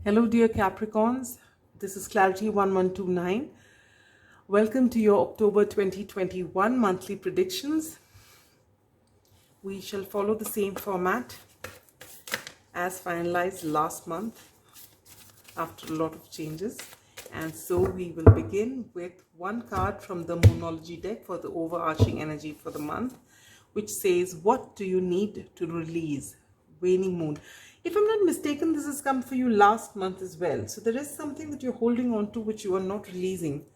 Hello dear Capricorns, this is Clarity1129. Welcome to your October 2021 monthly predictions. We shall follow the same format as finalized last month after a lot of changes. And so we will begin with one card from the Moonology deck for the overarching energy for the month, which says, what do you need to release? Waning moon. If I'm not mistaken, this has come for you last month as well. So there is something that you're holding on to which you are not releasing.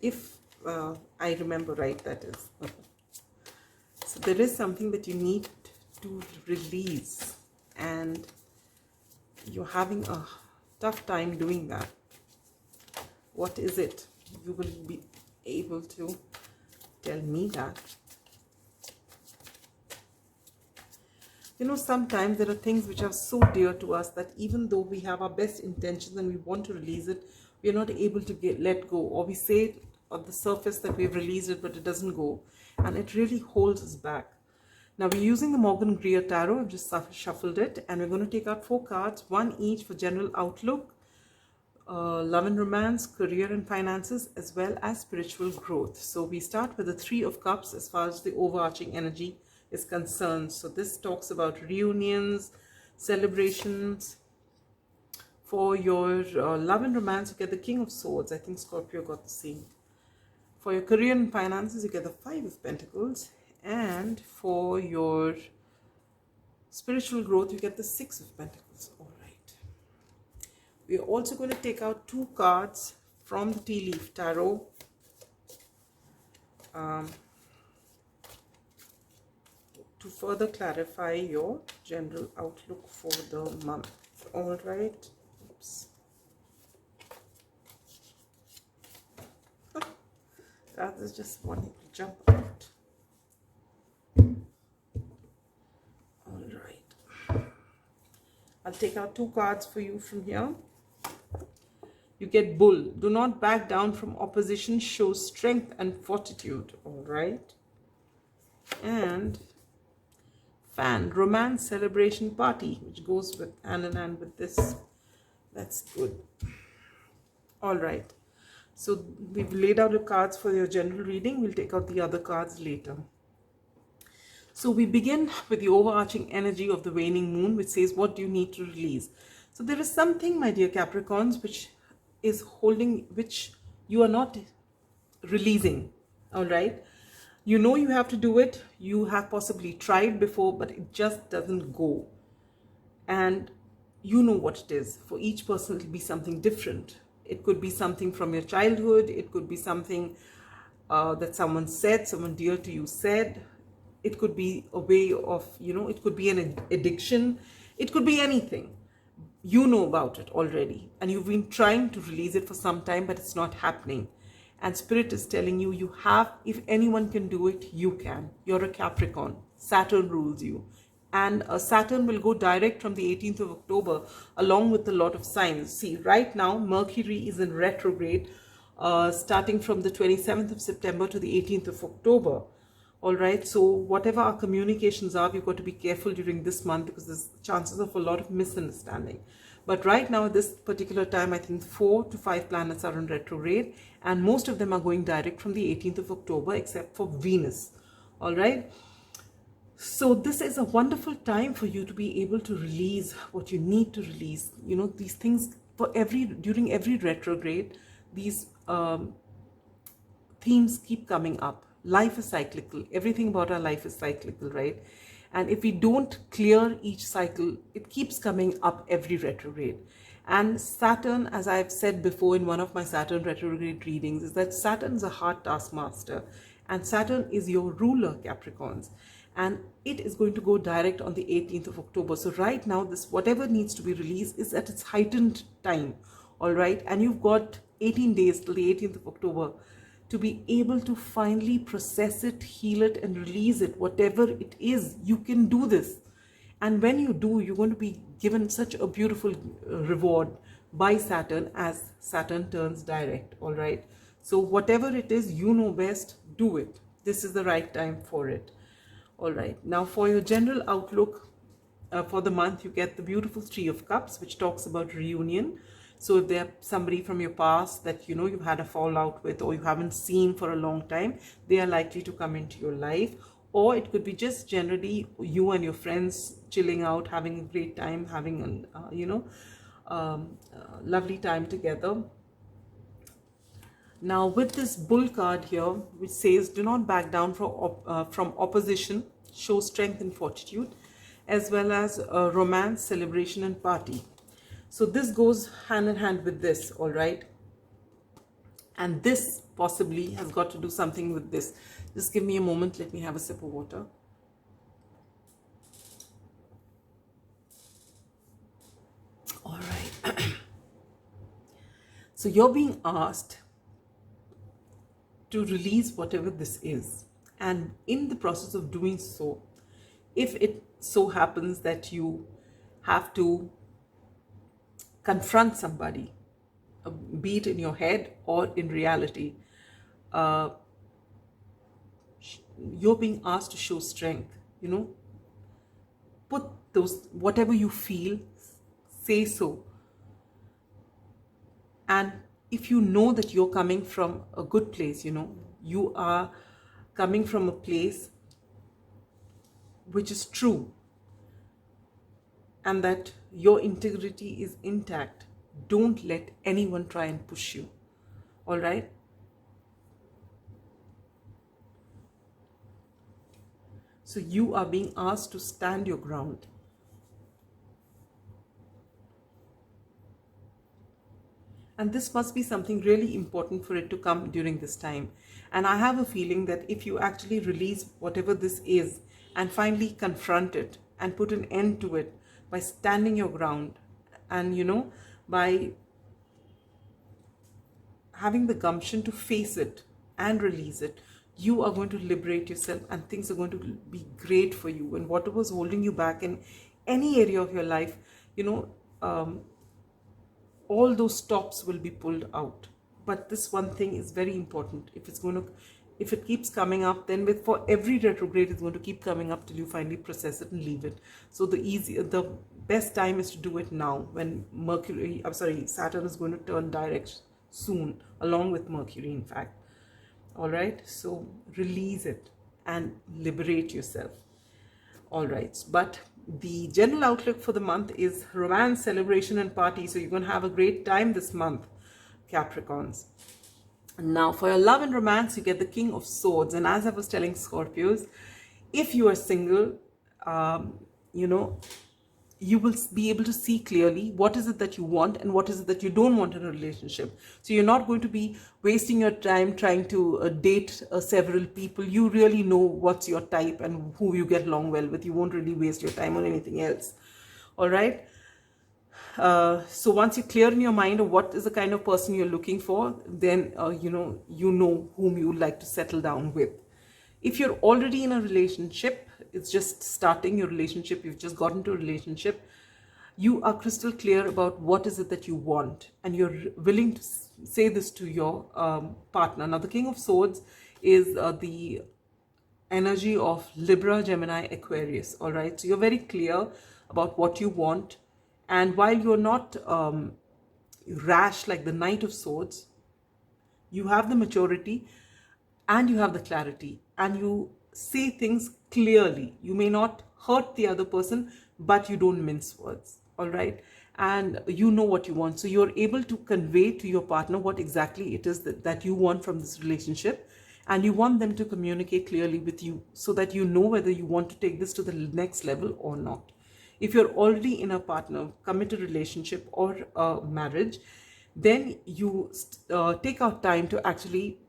If I remember right, that is. So there is something that you need to release, and you're having a tough time doing that. What is it? You will be able to tell me that. You know, sometimes there are things which are so dear to us that even though we have our best intentions and we want to release it, we are not able to let go, or we say on the surface that we've released it, but it doesn't go, and it really holds us back. Now we're using the Greer Tarot. I've just shuffled it, and we're going to take out 4 cards, one each for general outlook, love and romance, career and finances, as well as spiritual growth. So we start with the 3 of Cups as far as the overarching energy is concerned. So this talks about reunions, celebrations. For your love and romance, you get the King of Swords. I think Scorpio got the same. For your career and finances, you get the 5 of Pentacles. And for your spiritual growth, you get the 6 of Pentacles. All right. We are also going to take out 2 cards from the Tea Leaf Tarot. To further clarify your general outlook for the month. All right. Oops. That is just wanting to jump out. All right. I'll take out 2 cards for you from here. You get Bull. Do not back down from opposition. Show strength and fortitude. All right. And Fan, romance, celebration, party, which goes with hand in hand with this. That's good. All right. So we've laid out the cards for your general reading. We'll take out the other cards later. So we begin with the overarching energy of the waning moon, which says, what do you need to release? So there is something, my dear Capricorns, which is holding, which you are not releasing. All right. You know you have to do it. You have possibly tried before, but it just doesn't go. And you know what it is. For each person, it will be something different. It could be something from your childhood. It could be something that someone said, someone dear to you said. It could be a way of, it could be an addiction. It could be anything. You know about it already. And you've been trying to release it for some time, but it's not happening. And Spirit is telling you, you have, if anyone can do it, you can. You're a Capricorn. Saturn rules you. And Saturn will go direct from the 18th of October, along with a lot of signs. See, right now, Mercury is in retrograde, starting from the 27th of September to the 18th of October. All right, so whatever our communications are, we've got to be careful during this month because there's chances of a lot of misunderstanding. But right now, at this particular time, I think 4 to 5 planets are in retrograde, and most of them are going direct from the 18th of October, except for Venus. All right. So this is a wonderful time for you to be able to release what you need to release. You know, these things during every retrograde, these themes keep coming up. Life is cyclical. Everything about our life is cyclical, right? And if we don't clear each cycle, it keeps coming up every retrograde. And Saturn, as I've said before in one of my Saturn retrograde readings, is that Saturn is a hard taskmaster. And Saturn is your ruler, Capricorns. And it is going to go direct on the 18th of October. So right now, this whatever needs to be released is at its heightened time. All right. And you've got 18 days till the 18th of October to be able to finally process it, heal it, and release it. Whatever it is, you can do this. And when you do, you're going to be given such a beautiful reward by Saturn as Saturn turns direct. All right. So whatever it is, you know best, do it. This is the right time for it. All right. Now for your general outlook, for the month, you get the beautiful Three of Cups, which talks about reunion. So if there's somebody from your past that you've had a fallout with, or you haven't seen for a long time, they are likely to come into your life. Or it could be just generally you and your friends chilling out, having a great time, having a lovely time together. Now with this Bull card here, which says, do not back down from opposition, show strength and fortitude, as well as romance, celebration and party. So this goes hand in hand with this, all right? And this possibly has got to do something with this. Just give me a moment. Let me have a sip of water. All right. So you're being asked to release whatever this is. And in the process of doing so, if it so happens that you have to confront somebody, be it in your head or in reality, you're being asked to show strength, put those, whatever you feel, say so. And if you know that you're coming from a good place, you are coming from a place which is true, and that your integrity is intact, don't let anyone try and push you. All right? So you are being asked to stand your ground. And this must be something really important for it to come during this time. And I have a feeling that if you actually release whatever this is and finally confront it and put an end to it by standing your ground and, by having the gumption to face it and release it, you are going to liberate yourself and things are going to be great for you. And whatever was holding you back in any area of your life, all those stops will be pulled out. But this one thing is very important. If it keeps coming up, then for every retrograde, it's going to keep coming up till you finally process it and leave it. So the best time is to do it now, when Saturn is going to turn direct soon, along with Mercury, in fact. All right, so release it and liberate yourself. All right, but the general outlook for the month is romance, celebration and party. So you're going to have a great time this month, Capricorns. Now for your love and romance, you get the King of Swords. And as I was telling Scorpios, if you are single, you will be able to see clearly what is it that you want and what is it that you don't want in a relationship. So you're not going to be wasting your time trying to date several people. You really know what's your type and who you get along well with. You won't really waste your time on anything else. All right. So once you're clear in your mind of what is the kind of person you're looking for, then you know whom you would like to settle down with. If you're already in a relationship, it's just starting your relationship, you've just got into a relationship, you are crystal clear about what is it that you want, and you're willing to say this to your partner. Now the King of Swords is the energy of Libra, Gemini, Aquarius. All right, so you're very clear about what you want, and while you're not rash like the Knight of Swords, you have the maturity and you have the clarity, and you say things clearly. You may not hurt the other person, but you don't mince words. All right, and you know what you want, so you're able to convey to your partner what exactly it is that you want from this relationship, and you want them to communicate clearly with you so that you know whether you want to take this to the next level or not. If you're already in a partner, committed relationship or a marriage, then you take out time to actually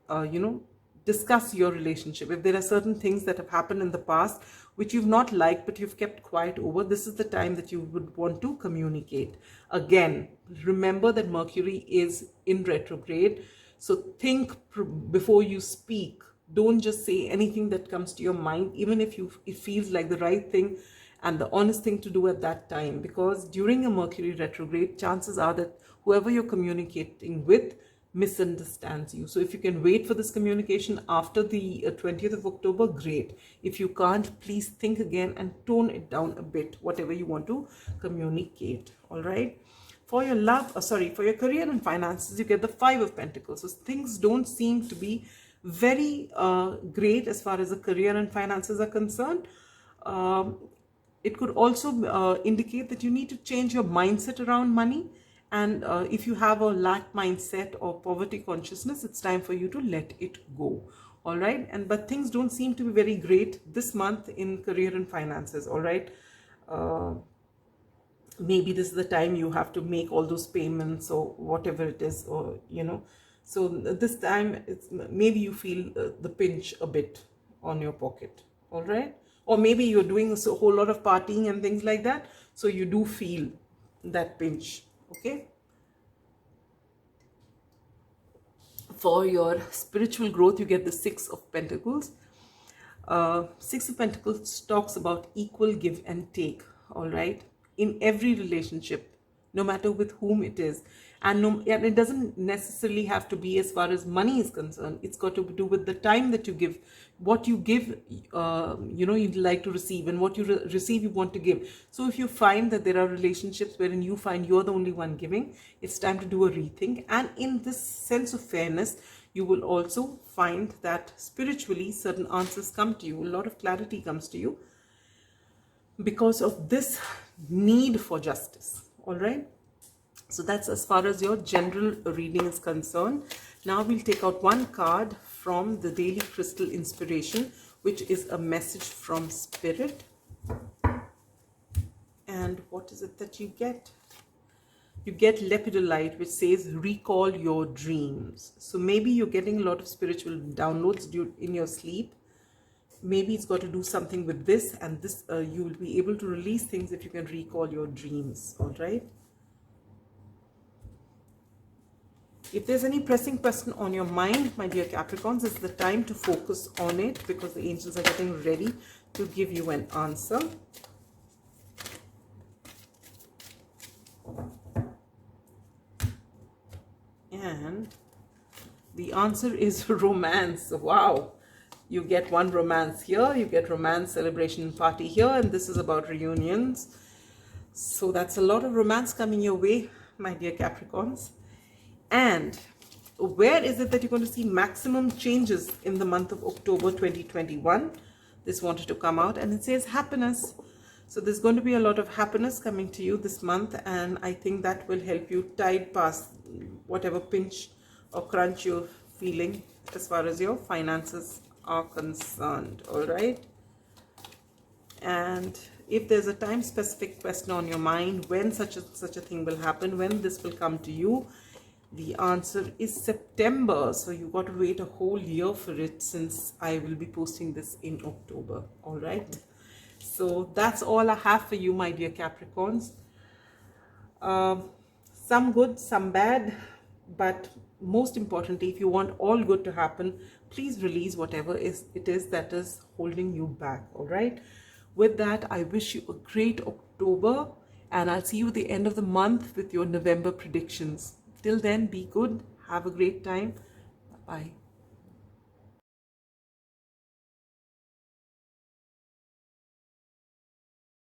discuss your relationship. If there are certain things that have happened in the past which you've not liked but you've kept quiet over, this is the time that you would want to communicate. Again, remember that Mercury is in retrograde, so think before you speak. Don't just say anything that comes to your mind, even if it feels like the right thing and the honest thing to do at that time, because during a Mercury retrograde, chances are that whoever you're communicating with misunderstands you. So if you can wait for this communication after the 20th of October, great. If you can't, please think again and tone it down a bit, whatever you want to communicate. All right. For your love, for your career and finances, you get the 5 of Pentacles. So things don't seem to be very great as far as the career and finances are concerned. It could also indicate that you need to change your mindset around money. And if you have a lack mindset or poverty consciousness, it's time for you to let it go. All right. But things don't seem to be very great this month in career and finances. All right. Maybe this is the time you have to make all those payments or whatever it is, or so this time maybe you feel the pinch a bit on your pocket. All right. Or maybe you're doing a whole lot of partying and things like that, so you do feel that pinch. Okay. For your spiritual growth, you get the 6 of Pentacles. 6 of Pentacles talks about equal give and take. All right. In every relationship, no matter with whom it is. And it doesn't necessarily have to be as far as money is concerned. It's got to do with the time that you give. What you give, you'd like to receive, and what you receive, you want to give. So if you find that there are relationships wherein you find you're the only one giving, it's time to do a rethink. And in this sense of fairness, you will also find that spiritually certain answers come to you. A lot of clarity comes to you because of this need for justice. All right. So that's as far as your general reading is concerned. Now we'll take out one card from the Daily Crystal Inspiration, which is a message from Spirit. And what is it that you get? You get Lepidolite, which says recall your dreams. So maybe you're getting a lot of spiritual downloads in your sleep. Maybe it's got to do something with this, and this you will be able to release things if you can recall your dreams. All right. If there's any pressing question on your mind, my dear Capricorns, it's the time to focus on it, because the angels are getting ready to give you an answer. And the answer is romance. Wow. You get one romance here, you get romance celebration party here, and this is about reunions. So that's a lot of romance coming your way, my dear Capricorns. And where is it that you're going to see maximum changes in the month of October 2021? This wanted to come out, and it says happiness. So there's going to be a lot of happiness coming to you this month, and I think that will help you tide past whatever pinch or crunch you're feeling as far as your finances are concerned. All right. And if there's a time specific question on your mind, when such a thing will happen, when this will come to you, the answer is September. So you got to wait a whole year for it, since I will be posting this in October. All right. So that's all I have for you, my dear Capricorns. Some good, some bad, but most importantly, if you want all good to happen, please release whatever it is that is holding you back. All right. With that, I wish you a great October, and I'll see you at the end of the month with your November predictions. Till then, be good. Have a great time. Bye-bye.